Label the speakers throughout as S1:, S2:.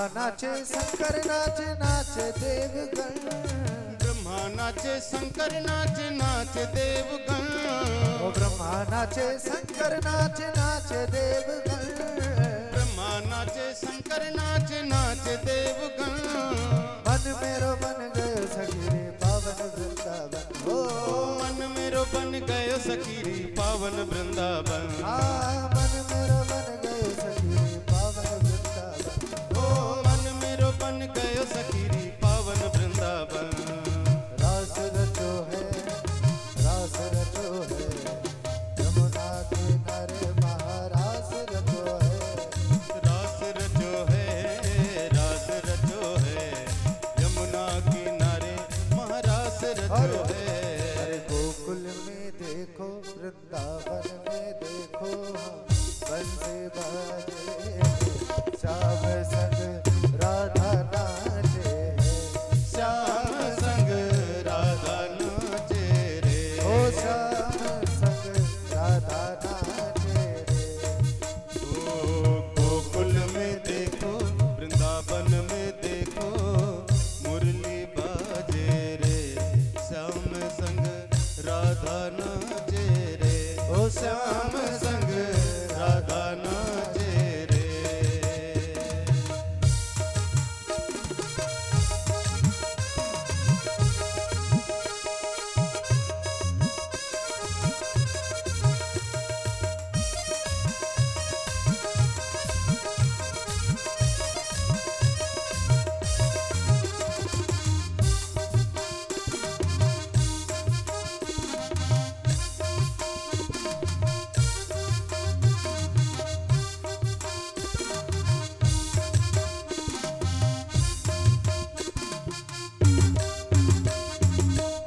S1: नाचे शंकर नाचे नाचे देवगण,
S2: ब्रह्मा नाचे शंकर नाचे नाचे देवगण,
S1: ओ ब्रह्मा नाचे शंकर नाचे नाचे देवगण,
S2: ब्रह्मा नाचे शंकर नाचे नाचे देवगण।
S1: मन मेरो बन गयो सखीरे पावन वृंदावन, हो
S2: मन मेरो बन गयो सखीरी पावन वृंदावन,
S1: मन मेरो बन गयो सखीरे पावन वृंदावन,
S2: ओ मन मेरो बन गयो सखीरी पावन वृंदावन।
S1: रास रचो है यमुना किनारे महारास रचो है,
S2: रास रचो है यमुना किनारे महारास रचो है।
S1: अरे गोकुल में देखो वृंदावन में देखो बंसी बाजे, श्याम संग राधा नाचे,
S2: श्याम संग राधा नाचे रे,
S1: ओ श्याम संग राधा नाचे रे।
S2: ओ गोकुल में देखो वृंदावन में देखो मुरली बाजे रे, श्याम संग राधा नाचे रे, ओ श्याम संग राधा नाचे रे।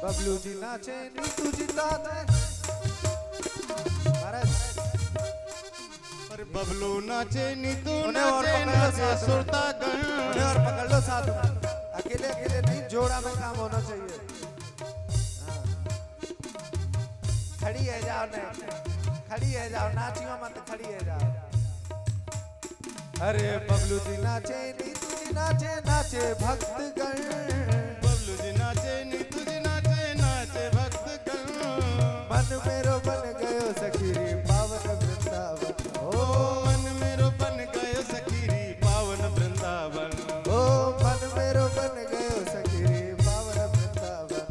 S1: बबलू जी नाचे नीतू जी नाचे, महाराज
S2: अरे बबलू नाचे नीतू
S1: उन्हें और
S2: नाचे
S1: पकड़ लो
S2: नाचे
S1: साथ में।
S2: सुरतागण,
S1: उन्हें और पकड़ लो साथ में, अकेले अकेले नहीं, जोड़ा में काम होना चाहिए। हाँ। खड़ी है जाओ नहीं, खड़ी है जाओ, नाचियो मत, खड़ी है जाओ। अरे बबलू जी नाचे नीतू जी नाचे नाचे भक्तगण,
S2: बबलू जी नाचे नीतू जी नाचे नाचे भक्तगण,
S1: मन मेरो बन गयो सखीरी पावन वृंदावन,
S2: ओ मन मेरो बन गयो सखीरी पावन वृंदावन,
S1: ओ मन मेरो बन गयो सखीरी पावन वृंदावन,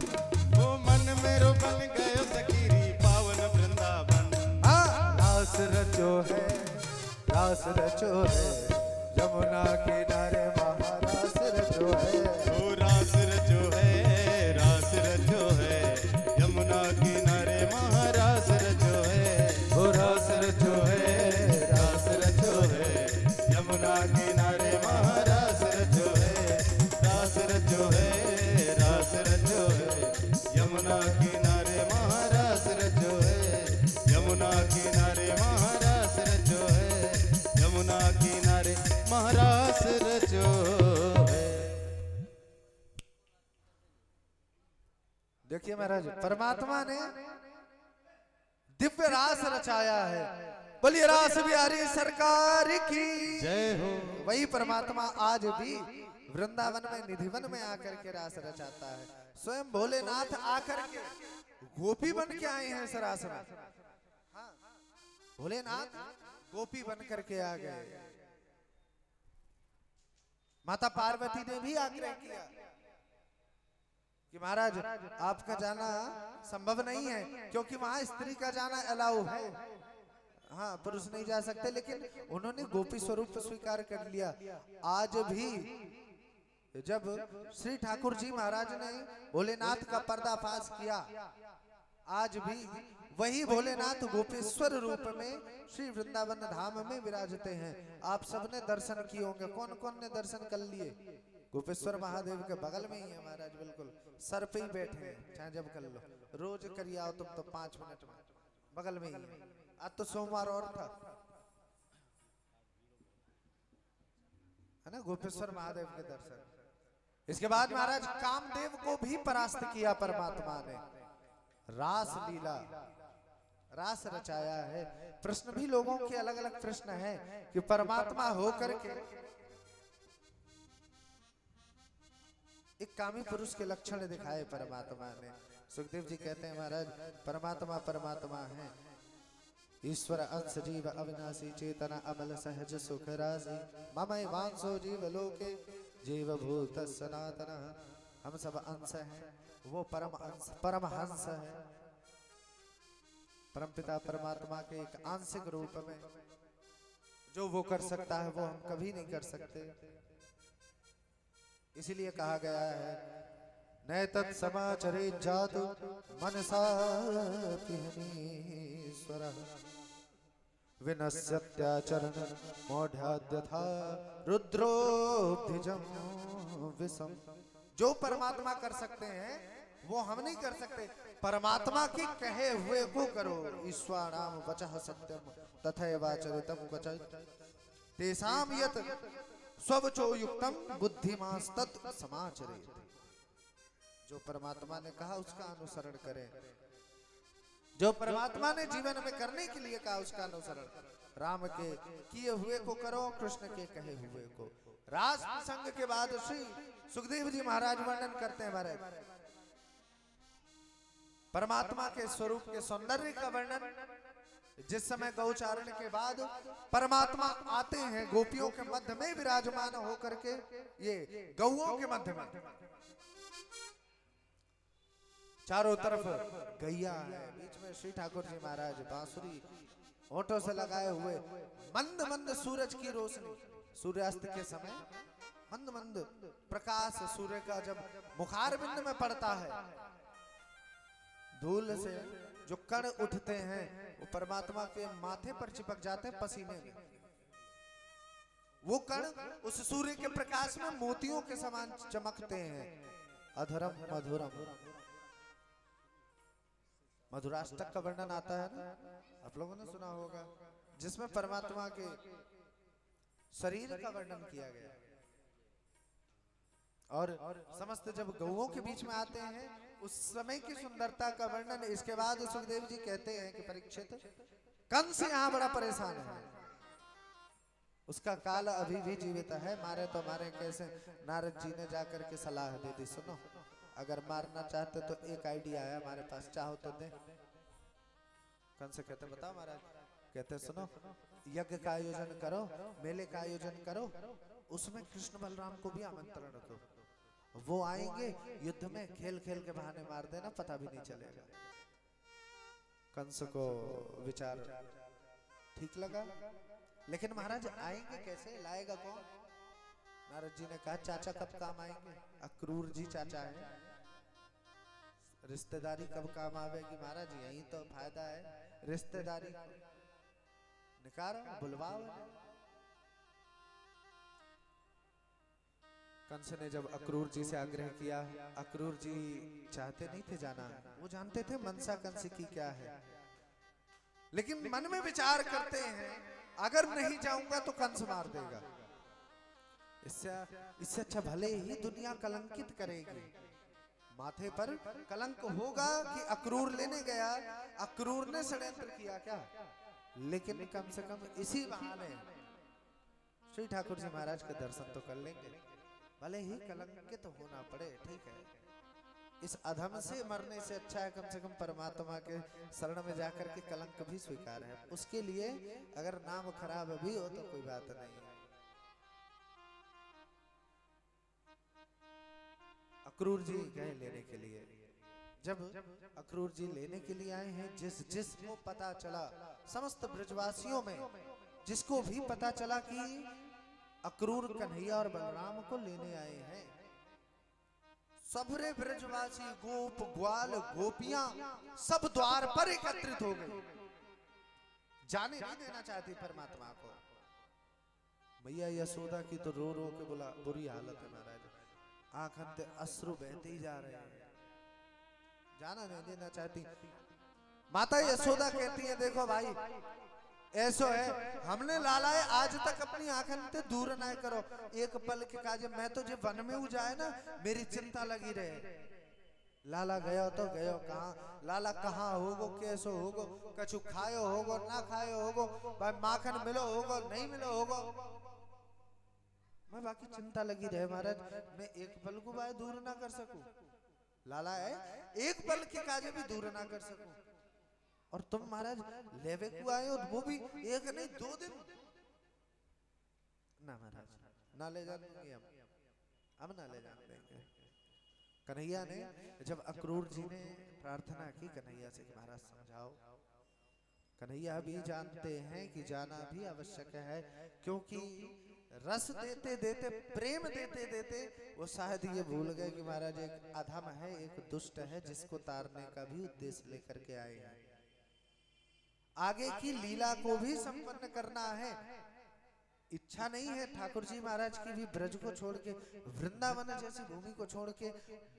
S2: ओ मन मेरो बन गयो सखीरी पावन वृंदावन।
S1: रास रचो है यमुना किनारे महारास रचो है,
S2: ओ रास रचो है यमुना किनारे महारास रचो है,
S1: ओ रास रचो है
S2: यमुना किनारे महारास रचो है, रास रचो है यमुना किनारे महारास रचो है, यमुना किनारे महारास रचो है, यमुना किनारे महारास रचो है।
S1: देखिए महाराज, परमात्मा ने दिव्य रास रचाया है, बोलिए रास बिहारी सरकार की
S2: जय हो।
S1: वही परमात्मा आज भी वृंदावन में निधिवन में आकर के रास रचाता है। स्वयं भोलेनाथ आकर के गोपी बन के आए हैं इस रास में। हाँ, भोलेनाथ गोपी बन करके आ गए। माता पार्वती ने भी आग्रह किया कि महाराज आपका जाना संभव नहीं है, क्योंकि वहां स्त्री का जाना अलाउ है, हाँ पुरुष नहीं जा सकते, लेकिन उन्होंने गोपी स्वरूप स्वीकार कर लिया। आज भी जब श्री ठाकुर जी महाराज ने भोलेनाथ का पर्दाफाश किया, आज भी वही भोलेनाथ गोपेश्वर रूप में श्री वृंदावन धाम में विराजते हैं। आप सबने दर्शन किए होंगे, कौन कौन ने दर्शन कर लिए? गोपेश्वर महादेव के बगल में ही है महाराज, बिल्कुल सर पे ही बैठे हैं, चाहे जब कर लो, रोज करिए आओ तुम तो 5 मिनट में, बगल में ही है। आज तो सोमवार और था, है ना, गोपेश्वर महादेव के दर्शन। इसके बाद महाराज कामदेव को भी परास्त किया परमात्मा ने, रास लीला, रास रचाया है। प्रश्न भी लोगों के अलग अलग प्रश्न हैं कि परमात्मा होकर के एक कामी पुरुष के लक्षण दिखाए परमात्मा ने। सुखदेव जी कहते हैं महाराज, परमात्मा परमात्मा है, ईश्वर अंश जीव अविनाशी चेतना अमल सहज सुख राशि, ममई वांसो जीव लोके जीव भूत सनातन। हम सब अंश हैं, वो परम अंश परम हंस है। परमपिता परमात्मा के एक आंशिक रूप में जो वो कर सकता है वो हम कभी नहीं कर सकते। इसीलिए कहा गया है, नैतत् समाचरे जातु मनसा ईश्वरः विनश्यत्याचरण मौढ़्याद्यथा रुद्रोब्धिजं विषम। जो परमात्मा कर सकते हैं वो हम नहीं कर सकते। परमात्मा के कहे हुए को करो। ईश्वराणाम वचः सत्यम तथैवाचरितं क्वचित् तेषां यत् स्ववचो युक्तम बुद्धिमांस्तत् समाचरेत्। जो परमात्मा ने कहा उसका अनुसरण करें, जो परमात्मा ने जीवन में करने के लिए कहा उसका अनुसरण। राम के किए हुए को करो, कृष्ण के कहे हुए को। रास प्रसंग के बाद श्री सुखदेव जी महाराज वर्णन करते हैं महाराज परमात्मा के स्वरूप के सौंदर्य का वर्णन। जिस समय गौचारण के बाद परमात्मा आते हैं गोपियों के मध्य में विराजमान होकर के, ये गौओं के मध्य में, चारों तरफ गैया है, बीच में श्री ठाकुर जी महाराज बांसुरी होठों से लगाए हुए, मंद मंद सूरज की रोशनी, सूर्यास्त के समय मंद मंद प्रकाश सूर्य का जब मुखार बिंद में पड़ता है, धूल से जो कण उठते हैं वो परमात्मा के माथे पर चिपक जाते हैं पसीने में। वो कण उस सूर्य के प्रकाश में मोतियों के समान चमकते हैं। अधरम मधुरम, मधुराष्टक का वर्णन आता है ना, आप लोगों ने सुना होगा, जिसमें परमात्मा के शरीर का वर्णन किया गया। और समस्त जब गौओं के बीच में आते हैं उस समय की सुंदरता का वर्णन। इसके बाद सुखदेव जी कहते हैं कि परीक्षित, कंस यहाँ बड़ा परेशान है, उसका काल अभी भी जीवित है, मारे तो मारे कैसे। नारद जी ने जाकर के सलाह दे दी, सुनो अगर मारना चाहते तो एक आइडिया है हमारे पास, चाहो तो दे। कंस कहते बताओ महाराज, कहते सुनो यज्ञ का आयोजन करो, मेले का आयोजन करो, उसमें कृष्ण बलराम को भी आमंत्रण दो, वो आएंगे, युद्ध में खेल खेल के बहाने मार देना, पता भी नहीं चलेगा। कंस को विचार ठीक लगा, लेकिन महाराज आएंगे कैसे, लाएगा कौन? नारद जी ने कहा चाचा कब काम आएंगे, अक्रूर जी चाचा है, रिश्तेदारी कब काम आवेगी महाराज, यही तो फायदा है रिश्तेदारी, निकारो बुलवाओ। कंस ने जब अक्रूर जी से आग्रह किया, अक्रूर जी चाहते नहीं थे जाना, वो जानते थे मनसा कंस की क्या है, लेकिन मन में विचार करते हैं अगर नहीं जाऊंगा तो कंस मार देगा, इससे अच्छा भले ही दुनिया कलंकित करेगी, माथे पर कलंक होगा कि अक्रूर लेने गया, अक्रूर ने षड्यंत्र किया क्या, लेकिन कम से कम इसी बहाने श्री ठाकुर जी महाराज के दर्शन तो कर लेंगे, भले ही कलंकित होना पड़े, ठीक है। इस अधम से मरने से अच्छा है कम से कम परमात्मा के शरण में जाकर के कलंक भी स्वीकार है, उसके लिए अगर नाम खराब भी हो तो कोई बात नहीं है। अक्रूर जी गए लेने के लिए, जब अक्रूर जी लेने के लिए आए हैं, जिसको पता चला, समस्त ब्रजवासियों में जिसको भी पता चला कि अक्रूर कन्हैया और बलराम को लेने आए हैं, सबरे ब्रजवासी गोप ग्वाल गोपियां सब द्वार पर एकत्रित हो गए, जाने नहीं देना चाहती परमात्मा को। मैया यशोदा की तो रो रो के बोला बुरी हालत है महाराज, आंखों से अश्रु बहते ही जा रहे हैं, जाना नहीं देना चाहती। माता यशोदा कहती है देखो भाई ऐसो है, हमने लालाए आज तक अपनी आंखन से दूर ना करो, एक पल के काज मैं तो जो वन में जाए ना मेरी चिंता लगी रहे, लाला गयो तो गयो कहाँ, लाला कहाँ होगो, कैसो होगो, कछु खायो होगो ना खायो होगो, भाई माखन मिलो होगो नहीं मिलो होगो, मैं बाकी चिंता लगी रहे महाराज, मैं एक पल को बाय दूर ना कर सकूं, लाला है एक पल के काजे भी दूर ना कर सकूं, और तुम महाराज लेवे को आए हो, वो भी एक नहीं 2 दिन ना महाराज, ना ले जाएंगे हम ना ले जाने देंगे। कन्हैया ने जब अक्रूर जी ने प्रार्थना की कन्हैया से कि महाराज समझाओ, कन्हैया भी जानते हैं कि जाना भी आवश्यक है, क्योंकि रस देते देते प्रेम देते देते वो शायद ये भूल गए कि महाराज एक अधम है, एक दुष्ट है, जिसको तारने का भी उद्देश्य लेकर के आए हैं, आगे की लीला को भी संपन्न करना है। इच्छा नहीं है ठाकुर जी महाराज की भी ब्रज को छोड़ के, वृंदावन जैसी भूमि को छोड़ के,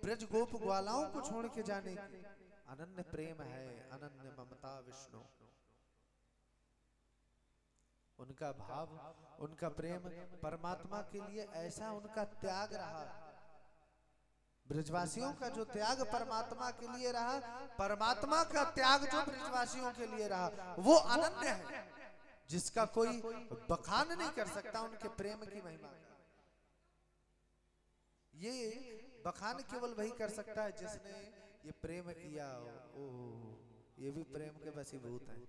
S1: ब्रज गोप ग्वालाओं को छोड़ के जाने की। अनन्य प्रेम है, अनन्य ममता विष्णु, उनका भाव, उनका प्रेम परमात्मा के लिए ऐसा उनका त्याग रहा, ब्रजवासियों का जो त्याग परमात्मा के लिए रहा, परमात्मा का त्याग जो ब्रजवासियों के लिए रहा, वो अनन्य है, जिसका कोई बखान नहीं कर सकता उनके प्रेम की महिमा का। ये बखान केवल वही कर सकता है जिसने ये प्रेम किया हो। ओह, ये भी प्रेम के वशीभूत हैं।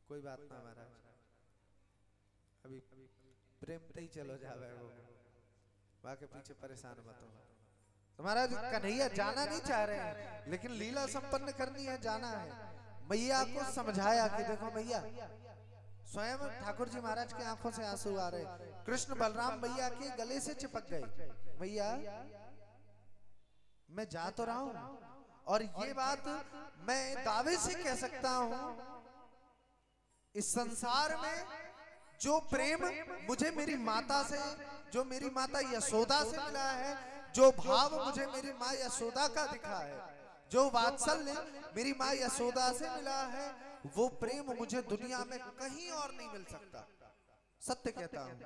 S1: कोई बात ना महाराज, अभी प्रेम पे ही चलो जावे, वो वहां के पीछे परेशान मत हो। तो महाराज कन्हैया जाना नहीं चाह रहे हैं, लेकिन लीला संपन्न करनी है, जाना है। मैया को समझाया कि देखो मैया, स्वयं ठाकुर जी महाराज के आंखों से आंसू आ रहे, कृष्ण बलराम मैया के गले से चिपक गए, मैया मैं जा तो रहा हूं, और ये बात मैं दावे से कह सकता हूं, इस संसार में जो प्रेम मुझे मेरी माता से, जो मेरी माता यशोदा से मिला है, जो भाव मुझे मेरी माँ यशोदा का दिखा है, जो वात्सल्य मेरी माँ यशोदा से मिला है, वो प्रेम मुझे दुनिया में कहीं और नहीं मिल सकता। सत्य कहता हूँ,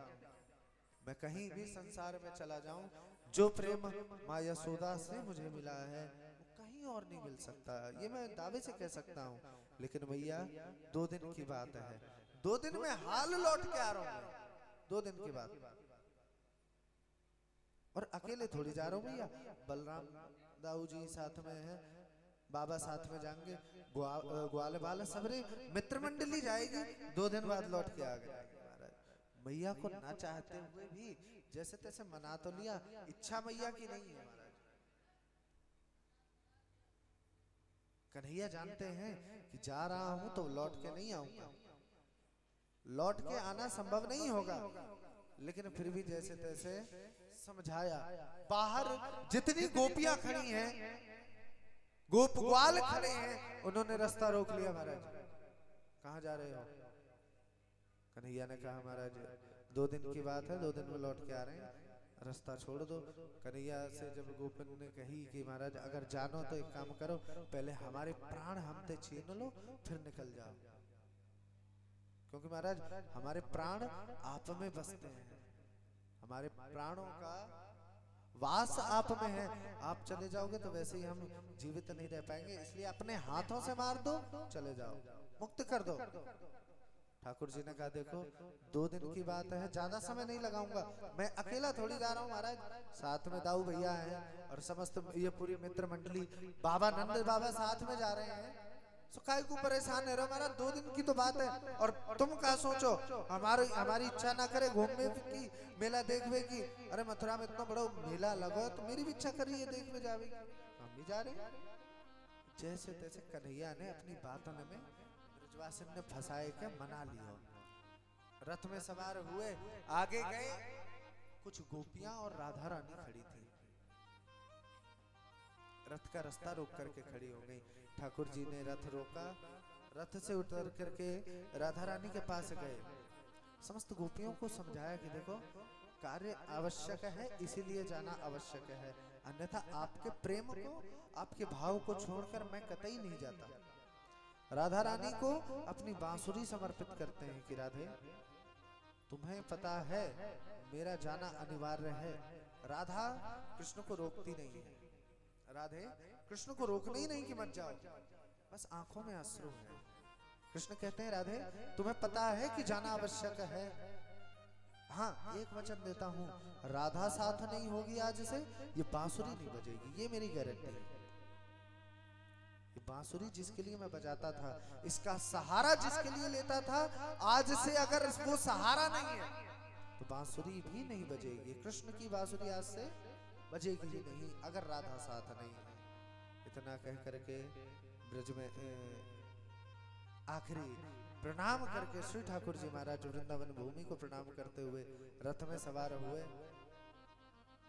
S1: मैं कहीं भी संसार में चला जाऊं, जो प्रेम माँ यशोदा से मुझे मिला है वो कहीं और नहीं मिल सकता, ये मैं दावे से कह सकता हूँ। लेकिन भैया 2 दिन की बात है, 2 दिन में हाल लौट के आ रहा हूँ, 2 दिन की बात, और अकेले थोड़ी जा रहा हूँ भैया, बलराम दाऊ जी साथ में है, बाबा साथ में जाएंगे, ग्वाल बाल सबरे मित्र मंडली जाएगी, 2 दिन बाद लौट के आ गए। महाराज मैया को ना चाहते हुए भी जैसे तैसे मना तो लिया, इच्छा मैया की नहीं है महाराज। कन्हैया जानते हैं कि जा रहा हूं तो लौट के नहीं आऊंगा, लौट के आना संभव नहीं होगा, लेकिन फिर भी जैसे तैसे समझाया। बाहर जितनी गोपियां खड़ी हैं, गोप ग्वाल खड़े हैं, उन्होंने रास्ता रोक लिया। महाराज कहाँ जा रहे हो? कन्हैया ने कहा महाराज 2 दिन की बात है, 2 दिन में लौट के आ रहे हैं, रास्ता छोड़ दो। कन्हैया से जब गोपन ने कही कि महाराज अगर जानो तो एक काम करो, पहले हमारे प्राण हमसे छीन लो, फिर निकल जाओ, क्योंकि महाराज हमारे प्राण आप में बसते हैं, हमारे प्राणों का वास आप में है, आप चले जाओगे तो वैसे ही हम जीवित नहीं रह पाएंगे, इसलिए अपने हाथों से मार दो, चले जाओ, मुक्त कर दो। ठाकुर जी ने कहा देखो 2 दिन की बात है, ज्यादा समय नहीं लगाऊंगा, मैं अकेला थोड़ी जा रहा हूँ महाराज, साथ में दाऊ भैया हैं और समस्त ये पूरी मित्र मंडली, बाबा नंद बाबा साथ में जा रहे हैं, सुखाई को परेशान है महाराज, 2 दिन की तो बात है, और तुम क्या सोचो हमारी इच्छा ना करे घूमने की, मेला देखने की, अरे मथुरा में इतना बड़ा मेला लगा तो मेरी भी इच्छा कर रही है देखने जावे, हम भी जा रहे हैं। जैसे तैसे कन्हैया ने अपनी बातों में ब्रजवासिन ने फंसाए के मना लिया, रथ में सवार हुए, आगे गए, कुछ गोपियां और राधा रानी खड़ी थी, रथ का रास्ता रोक करके खड़ी हो गई। ठाकुर जी ने रथ रोका, रथ से उतर करके राधा रानी के पास गए, समस्त गोपियों को समझाया कि देखो कार्य आवश्यक है, इसीलिए जाना आवश्यक है, अन्यथा आपके प्रेम को, आपके भाव को छोड़कर मैं कतई नहीं जाता। राधा रानी को अपनी बांसुरी समर्पित करते हैं कि राधे तुम्हें पता है मेरा जाना अनिवार्य है। राधा कृष्ण को रोकती नहीं है, राधे कृष्ण को रोकना ही नहीं कि मत जाओ, बस आंखों में अश्रु है, कृष्ण कहते हैं राधे तुम्हें पता है कि जाना आवश्यक है। हाँ एक वचन देता हूं, राधा साथ नहीं होगी आज से ये बांसुरी नहीं बजेगी, ये मेरी गारंटी है। ये बांसुरी जिसके लिए मैं बजाता था, इसका सहारा जिसके लिए लेता था, आज से अगर वो सहारा नहीं है तो बांसुरी भी नहीं बजेगी। कृष्ण की बांसुरी आज से बजेगी ही नहीं अगर राधा साथ नहीं है। इतना कह करके ब्रज में आखिरी प्रणाम करके श्री ठाकुर जी महाराज वृंदावन भूमि को प्रणाम करते हुए रथ में सवार हुए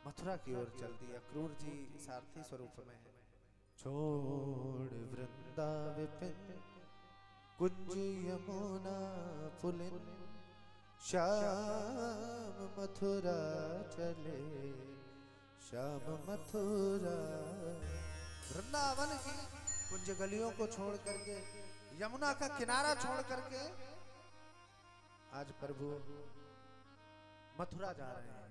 S1: मथुरा की ओर चल दिया। क्रूर जी सारथी स्वरूप में है। छोड़ वृंदा विपिन कुंज यमुना पुलिन, श्याम मथुरा चले, श्याम मथुरा। वृंदावन की कुंज गलियों को छोड़ करके, यमुना का किनारा छोड़ करके आज प्रभु मथुरा जा रहे हैं।